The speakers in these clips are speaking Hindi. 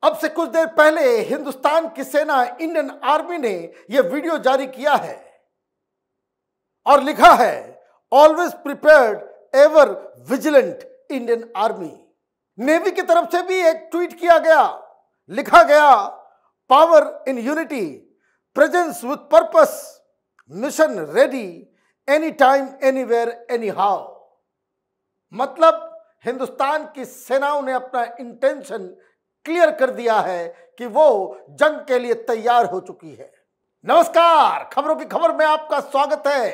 अब से कुछ देर पहले हिंदुस्तान की सेना इंडियन आर्मी ने यह वीडियो जारी किया है और लिखा है always prepared ever vigilant Indian army. Navy की तरफ से भी एक ट्वीट किया गया, लिखा गया power in unity, presence with purpose, mission ready, any time anywhere any how. मतलब हिंदुस्तान की सेनाओं ने अपना इंटेंशन क्लियर कर दिया है कि वो जंग के लिए तैयार हो चुकी है। नमस्कार, खबरों की खबर में आपका स्वागत है।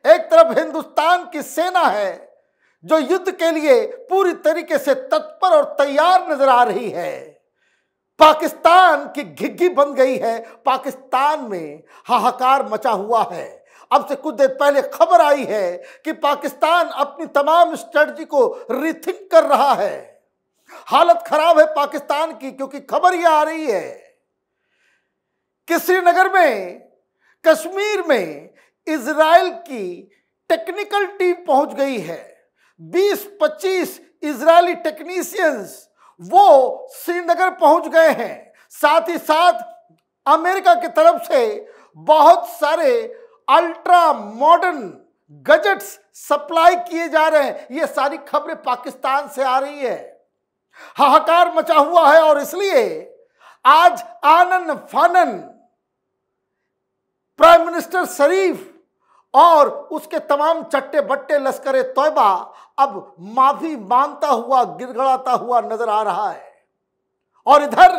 एक तरफ हिंदुस्तान की सेना है जो युद्ध के लिए पूरी तरीके से तत्पर और तैयार नजर आ रही है। पाकिस्तान की घिघी बन गई है, पाकिस्तान में हाहाकार मचा हुआ है। अब से कुछ देर पहले खबर आई है कि पाकिस्तान अपनी तमाम स्ट्रेटजी को रीथिंक कर रहा है। हालत खराब है पाकिस्तान की, क्योंकि खबर यह आ रही है कि श्रीनगर में, कश्मीर में इजराइल की टेक्निकल टीम पहुंच गई है। 20-25 इजरायली टेक्नीशियंस वो श्रीनगर पहुंच गए हैं। साथ ही साथ अमेरिका की तरफ से बहुत सारे अल्ट्रा मॉडर्न गैजेट्स सप्लाई किए जा रहे हैं। ये सारी खबरें पाकिस्तान से आ रही है। हाहाकार मचा हुआ है और इसलिए आज आनन फानन प्राइम मिनिस्टर शरीफ और उसके तमाम चट्टे बट्टे लश्कर तौबा अब माफी मांगता हुआ, गिड़गड़ाता हुआ नजर आ रहा है। और इधर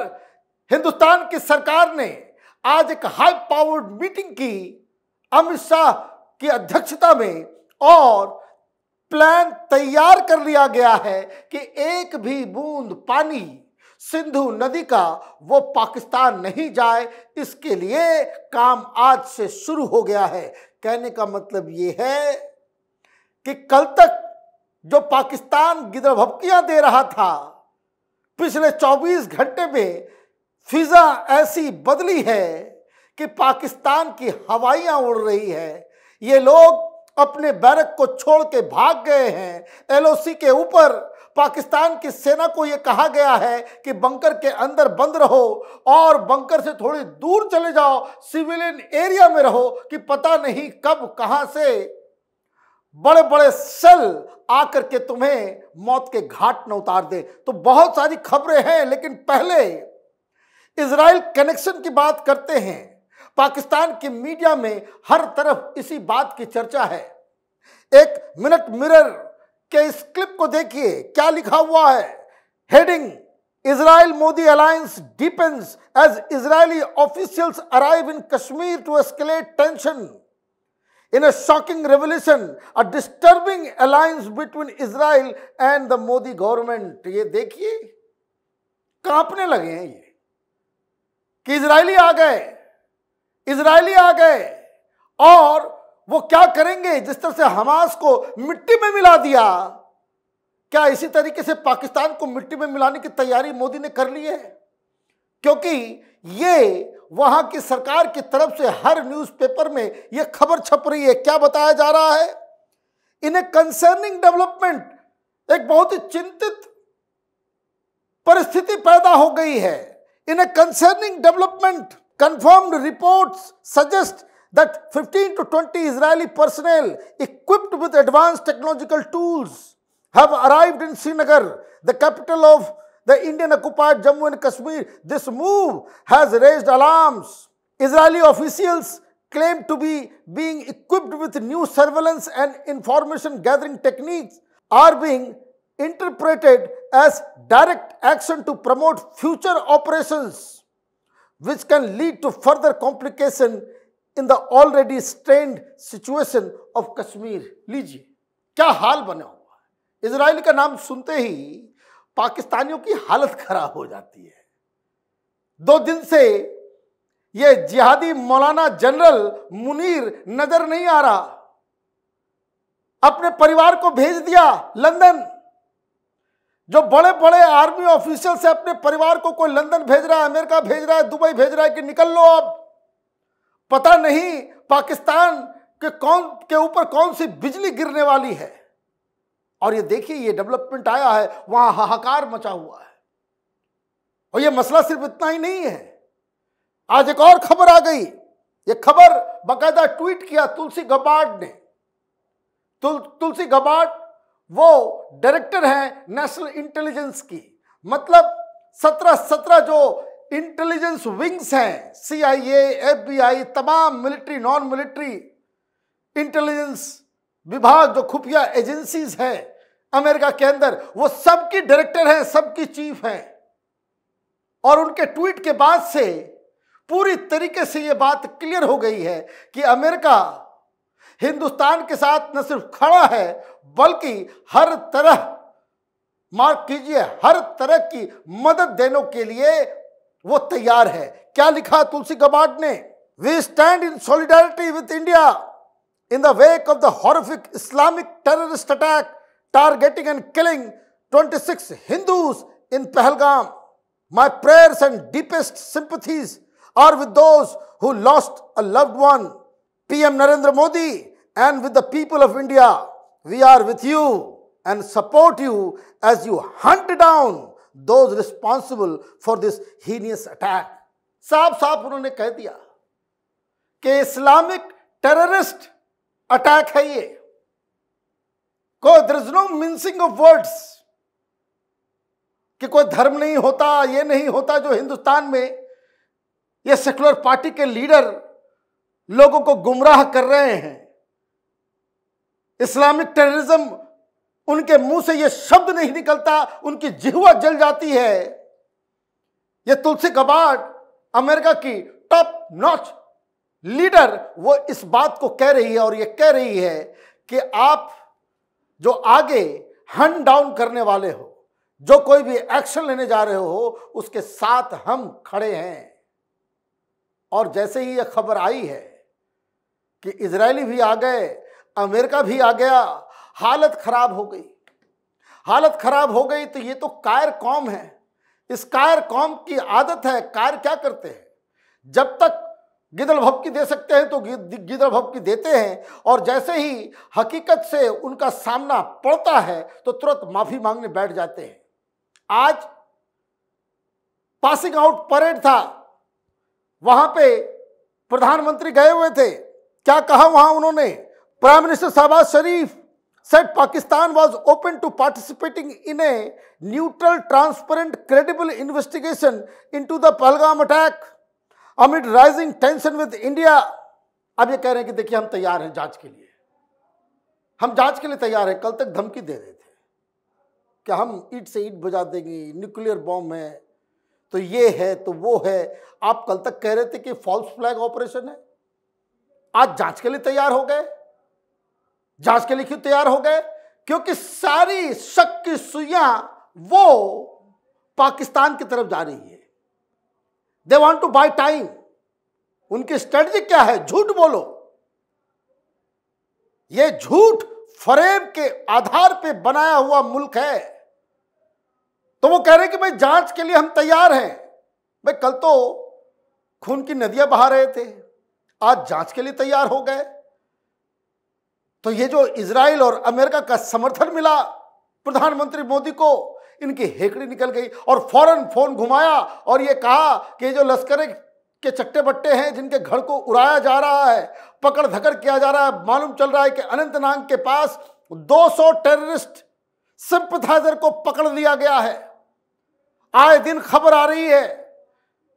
हिंदुस्तान की सरकार ने आज एक हाई पावर्ड मीटिंग की अमित शाह की अध्यक्षता में, और प्लान तैयार कर लिया गया है कि एक भी बूंद पानी सिंधु नदी का वो पाकिस्तान नहीं जाए। इसके लिए काम आज से शुरू हो गया है। कहने का मतलब ये है कि कल तक जो पाकिस्तान गिदड़भपकियां दे रहा था, पिछले 24 घंटे में फिजा ऐसी बदली है कि पाकिस्तान की हवाइयां उड़ रही है। ये लोग अपने बैरक को छोड़ के भाग गए हैं। एलओसी के ऊपर पाकिस्तान की सेना को यह कहा गया है कि बंकर के अंदर बंद रहो और बंकर से थोड़ी दूर चले जाओ, सिविलियन एरिया में रहो, कि पता नहीं कब कहां से बड़े बड़े सेल आकर के तुम्हें मौत के घाट न उतार दे। तो बहुत सारी खबरें हैं, लेकिन पहले इजराइल कनेक्शन की बात करते हैं। पाकिस्तान की मीडिया में हर तरफ इसी बात की चर्चा है। एक मिनट मिरर के इस क्लिप को देखिए, क्या लिखा हुआ है। Heading, Israel Modi alliance deepens as Israeli officials arrive in Kashmir to escalate tension in a shocking revolution, a disturbing alliance between Israel and the Modi government. ये देखिए, कांपने लगे हैं ये कि इजरायली आ गए और वो क्या करेंगे। जिस तरह से हमास को मिट्टी में मिला दिया, क्या इसी तरीके से पाकिस्तान को मिट्टी में मिलाने की तैयारी मोदी ने कर ली है? क्योंकि ये वहां की सरकार की तरफ से हर न्यूज़पेपर में यह खबर छप रही है। क्या बताया जा रहा है? इन ए कंसर्निंग डेवलपमेंट, एक बहुत ही चिंतित परिस्थिति पैदा हो गई है। In a concerning development, confirmed reports suggest that 15 to 20 Israeli personnel equipped with advanced technological tools have arrived in Srinagar, the capital of the Indian occupied Jammu and Kashmir. This move has raised alarms. Israeli officials claim to be being equipped with new surveillance and information gathering techniques are being interpreted as direct action to promote future operations, which can lead to further complication in the already strained situation of Kashmir. लीजिए क्या हाल बना हुआ है। इजराइल का नाम सुनते ही पाकिस्तानियों की हालत खराब हो जाती है। 2 दिन से ये जिहादी मौलाना जनरल मुनीर नजर नहीं आ रहा, अपने परिवार को भेज दिया लंदन। जो बड़े बड़े आर्मी ऑफिसर से अपने परिवार को कोई लंदन भेज रहा है, अमेरिका भेज रहा है, दुबई भेज रहा है कि निकल लो अब। पता नहीं पाकिस्तान के ऊपर कौन सी बिजली गिरने वाली है। और ये देखिए, ये डेवलपमेंट आया है, वहां हाहाकार मचा हुआ है। और ये मसला सिर्फ इतना ही नहीं है, आज एक और खबर आ गई। ये खबर बाकायदा ट्वीट किया तुलसी गबार्ड ने। तुलसी गबार्ड वो डायरेक्टर हैं नेशनल इंटेलिजेंस की, मतलब 17 जो इंटेलिजेंस विंग्स हैं, CIA, FBI, तमाम मिलिट्री नॉन मिलिट्री इंटेलिजेंस विभाग, जो खुफिया एजेंसीज हैं अमेरिका के अंदर, वो सबकी डायरेक्टर हैं, सबकी चीफ हैं। और उनके ट्वीट के बाद से पूरी तरीके से ये बात क्लियर हो गई है कि अमेरिका हिंदुस्तान के साथ न सिर्फ खड़ा है बल्कि हर तरह, मार्क कीजिए, हर तरह की मदद देने के लिए वो तैयार है। क्या लिखा तुलसी गबार्ड ने? We stand in solidarity with India in the wake of the horrific Islamic terrorist attack targeting and killing 26 Hindus in Pahalgam. My prayers and deepest sympathies are with those who lost a loved one. PM Narendra Modi and with the people of India, we are with you and support you as you hunt down those responsible for this heinous attack. साफ साफ उन्होंने कह दिया कि इस्लामिक टेररिस्ट अटैक है ये। There is no mincing of words कि कोई धर्म नहीं होता, ये नहीं होता जो हिंदुस्तान में ये सेकुलर पार्टी के लीडर लोगों को गुमराह कर रहे हैं। इस्लामिक टेररिज्म, उनके मुंह से ये शब्द नहीं निकलता, उनकी जिह्वा जल जाती है। ये तुलसी गबार्ड, अमेरिका की टॉप नॉच लीडर, वो इस बात को कह रही है और ये कह रही है कि आप जो आगे हंट डाउन करने वाले हो, जो कोई भी एक्शन लेने जा रहे हो, उसके साथ हम खड़े हैं। और जैसे ही यह खबर आई है कि इजरायली भी आ गए, अमेरिका भी आ गया, हालत खराब हो गई। हालत खराब हो गई तो ये तो कायर कौम है। इस कायर कौम की आदत है, कायर क्या करते हैं, जब तक गिदड़ भभकी दे सकते हैं तो गिदड़ भभकी देते हैं, और जैसे ही हकीकत से उनका सामना पड़ता है तो तुरंत माफी मांगने बैठ जाते हैं। आज पासिंग आउट परेड था, वहां पे प्रधानमंत्री गए हुए थे। क्या कहा वहां उन्होंने? Prime minister Shehbaz Sharif said Pakistan was open to participating in a neutral, transparent, credible investigation into the Pahalgam attack amid rising tension with India. अब ये कह रहे हैं कि देखिए हम तैयार हैं जांच के लिए, हम जांच के लिए तैयार हैं। कल तक धमकी दे रहे थे कि हम ईंट से ईंट बजा देंगे, न्यूक्लियर बॉम्ब है, तो ये है तो वो है। आप कल तक कह रहे थे कि फॉल्स फ्लैग ऑपरेशन है, आज जांच के लिए तैयार हो गए। जांच के लिए क्यों तैयार हो गए? क्योंकि सारी शक की सुइयां वो पाकिस्तान की तरफ जा रही है। They want to buy time. उनकी स्ट्रेटजी क्या है? झूठ बोलो। ये झूठ फरेब के आधार पे बनाया हुआ मुल्क है। तो वो कह रहे कि भाई जांच के लिए हम तैयार हैं। भाई कल तो खून की नदियां बहा रहे थे, आज जांच के लिए तैयार हो गए। तो ये जो इजराइल और अमेरिका का समर्थन मिला प्रधानमंत्री मोदी को, इनकी हेकड़ी निकल गई और फौरन फोन घुमाया और ये कहा कि जो लश्कर के चट्टे बट्टे हैं जिनके घर को उड़ाया जा रहा है, पकड़ धकड़ किया जा रहा है। मालूम चल रहा है कि अनंतनाग के पास 200 टेररिस्ट सिंपथाइजर को पकड़ लिया गया है। आए दिन खबर आ रही है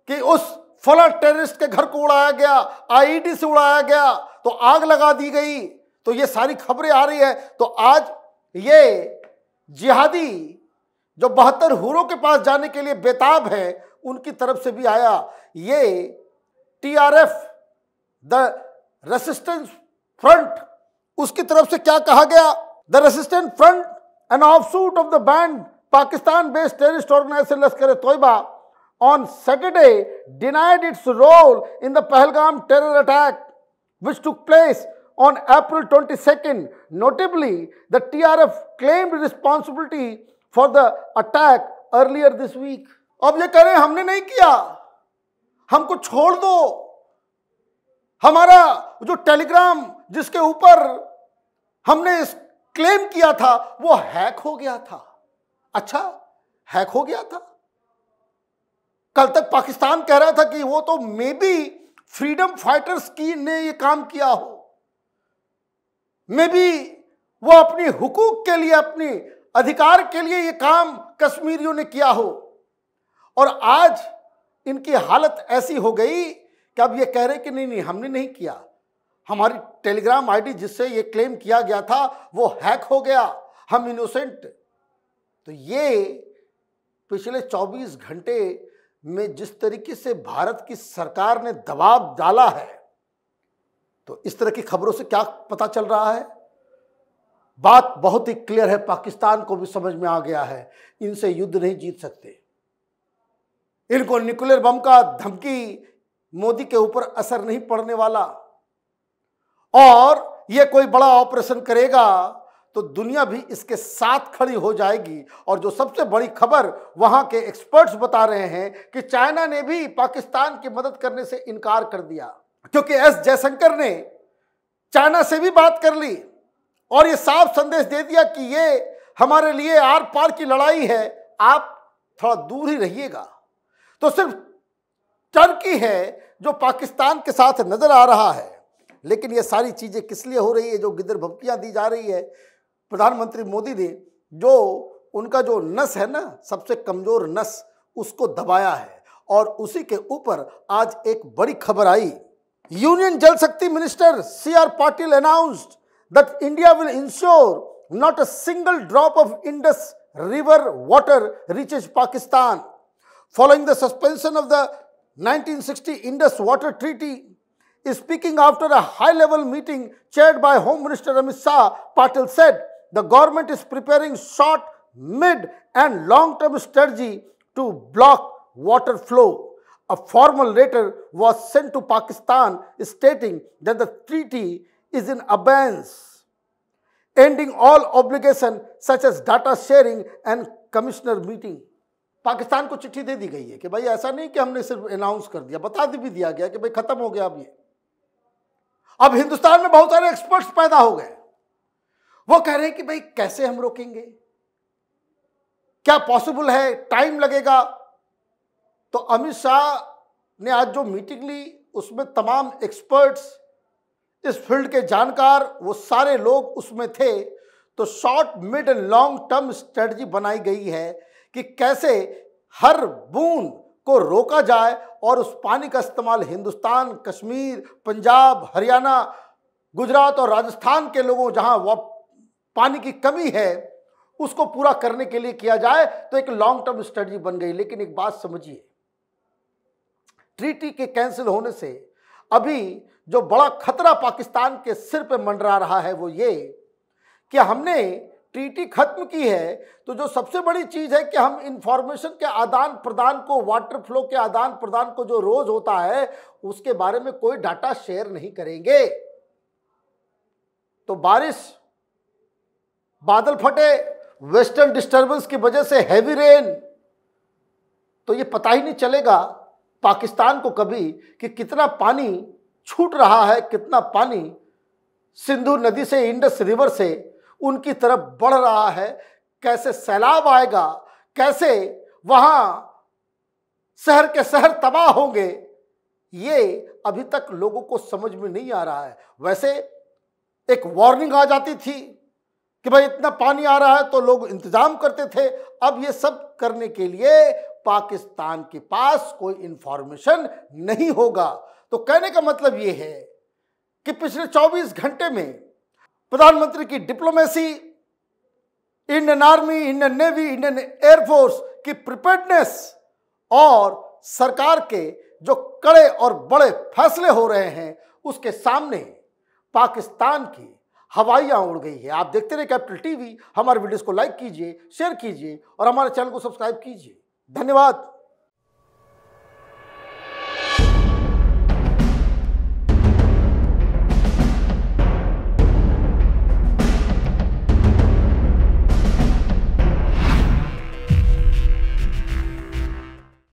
कि उस फला टेररिस्ट के घर को उड़ाया गया, IED से उड़ाया गया, तो आग लगा दी गई। तो ये सारी खबरें आ रही है। तो आज ये जिहादी जो 72 हूरों के पास जाने के लिए बेताब है, उनकी तरफ से भी आया ये TRF, द रेसिस्टेंस फ्रंट, उसकी तरफ से क्या कहा गया? The Resistance Front, an offshoot of the banned Pakistan based terrorist organisation Lashkar Taiba on Saturday denied its role in the Pahalgam terror attack which took place on April 22nd. Notably, the TRF claimed responsibility for the attack earlier this week. अब ये कह रहे हैं हमने नहीं किया, हमको छोड़ दो, हमारा जो टेलीग्राम जिसके ऊपर हमने क्लेम किया था वो हैक हो गया था। अच्छा, हैक हो गया था? कल तक पाकिस्तान कह रहा था कि वो तो मे बी फ्रीडम फाइटर्स की ने ये काम किया हो, मे बी वो अपनी हुकूक के लिए, अपनी अधिकार के लिए ये काम कश्मीरियों ने किया हो। और आज इनकी हालत ऐसी हो गई कि अब ये कह रहे कि नहीं नहीं हमने नहीं किया, हमारी टेलीग्राम आईडी जिससे ये क्लेम किया गया था वो हैक हो गया, हम इनोसेंट। तो ये पिछले 24 घंटे में जिस तरीके से भारत की सरकार ने दबाव डाला है, तो इस तरह की खबरों से क्या पता चल रहा है? बात बहुत ही क्लियर है, पाकिस्तान को भी समझ में आ गया है इनसे युद्ध नहीं जीत सकते। इनको न्यूक्लियर बम का धमकी मोदी के ऊपर असर नहीं पड़ने वाला, और ये कोई बड़ा ऑपरेशन करेगा तो दुनिया भी इसके साथ खड़ी हो जाएगी। और जो सबसे बड़ी खबर वहां के एक्सपर्ट्स बता रहे हैं कि चाइना ने भी पाकिस्तान की मदद करने से इनकार कर दिया, क्योंकि एस जयशंकर ने चाइना से भी बात कर ली और ये साफ संदेश दे दिया कि ये हमारे लिए आर पार की लड़ाई है, आप थोड़ा दूर ही रहिएगा। तो सिर्फ टर्की है जो पाकिस्तान के साथ नजर आ रहा है, लेकिन ये सारी चीजें किस लिए हो रही है? जो गिदर भपकियां दी जा रही है प्रधानमंत्री मोदी ने, जो उनका जो नस है ना, सबसे कमजोर नस, उसको दबाया है। और उसी के ऊपर आज एक बड़ी खबर आई। यूनियन जल शक्ति minister CR Patil announced that India will ensure not a single drop of Indus river water reaches Pakistan following the suspension of the 1960 Indus Water Treaty. Speaking after a high-level meeting chaired by Home Minister Amit Shah, Patil said the government is preparing short, mid and long-term strategy to block water flow. A formal letter was sent to Pakistan stating that the treaty is in abeyance, ending all obligations such as data sharing and commissioner meeting. Pakistan को चिट्ठी दे दी गई है कि भाई ऐसा नहीं कि हमने सिर्फ अनाउंस कर दिया, बता भी दिया गया कि भाई खत्म हो गया अब ये। अब हिंदुस्तान में बहुत सारे एक्सपर्ट्स पैदा हो गए, वो कह रहे हैं कि भाई कैसे हम रोकेंगे, क्या पॉसिबल है, टाइम लगेगा। तो अमित शाह ने आज जो मीटिंग ली उसमें तमाम एक्सपर्ट्स, इस फील्ड के जानकार, वो सारे लोग उसमें थे। तो short, mid and long term strategy बनाई गई है कि कैसे हर बूंद को रोका जाए और उस पानी का इस्तेमाल हिंदुस्तान, कश्मीर, पंजाब, हरियाणा, गुजरात और राजस्थान के लोगों जहां वो पानी की कमी है उसको पूरा करने के लिए किया जाए। तो एक लॉन्ग टर्म स्ट्रेटजी बन गई। लेकिन एक बात समझिए, ट्रीटी के कैंसिल होने से अभी जो बड़ा खतरा पाकिस्तान के सिर पे मंडरा रहा है वो ये कि हमने ट्रीटी खत्म की है, तो जो सबसे बड़ी चीज है कि हम इंफॉर्मेशन के आदान प्रदान को, वाटर फ्लो के आदान प्रदान को जो रोज होता है उसके बारे में कोई डाटा शेयर नहीं करेंगे। तो बारिश, बादल फटे, वेस्टर्न डिस्टर्बेंस की वजह से हैवी रेन, तो ये पता ही नहीं चलेगा पाकिस्तान को कभी कि कितना पानी छूट रहा है, कितना पानी सिंधु नदी से, इंडस रिवर से उनकी तरफ बढ़ रहा है, कैसे सैलाब आएगा, कैसे वहां शहर के शहर तबाह होंगे, ये अभी तक लोगों को समझ में नहीं आ रहा है। वैसे एक वार्निंग आ जाती थी कि भाई इतना पानी आ रहा है तो लोग इंतजाम करते थे। अब ये सब करने के लिए पाकिस्तान के पास कोई इंफॉर्मेशन नहीं होगा। तो कहने का मतलब ये है कि पिछले 24 घंटे में प्रधानमंत्री की diplomacy, Indian army, Indian navy, Indian air force की प्रिपेयर्डनेस और सरकार के जो कड़े और बड़े फैसले हो रहे हैं उसके सामने पाकिस्तान की हवाइयां उड़ गई है। आप देखते रहिए कैपिटल टीवी। हमारे वीडियोस को लाइक कीजिए, शेयर कीजिए और हमारे चैनल को सब्सक्राइब कीजिए। धन्यवाद।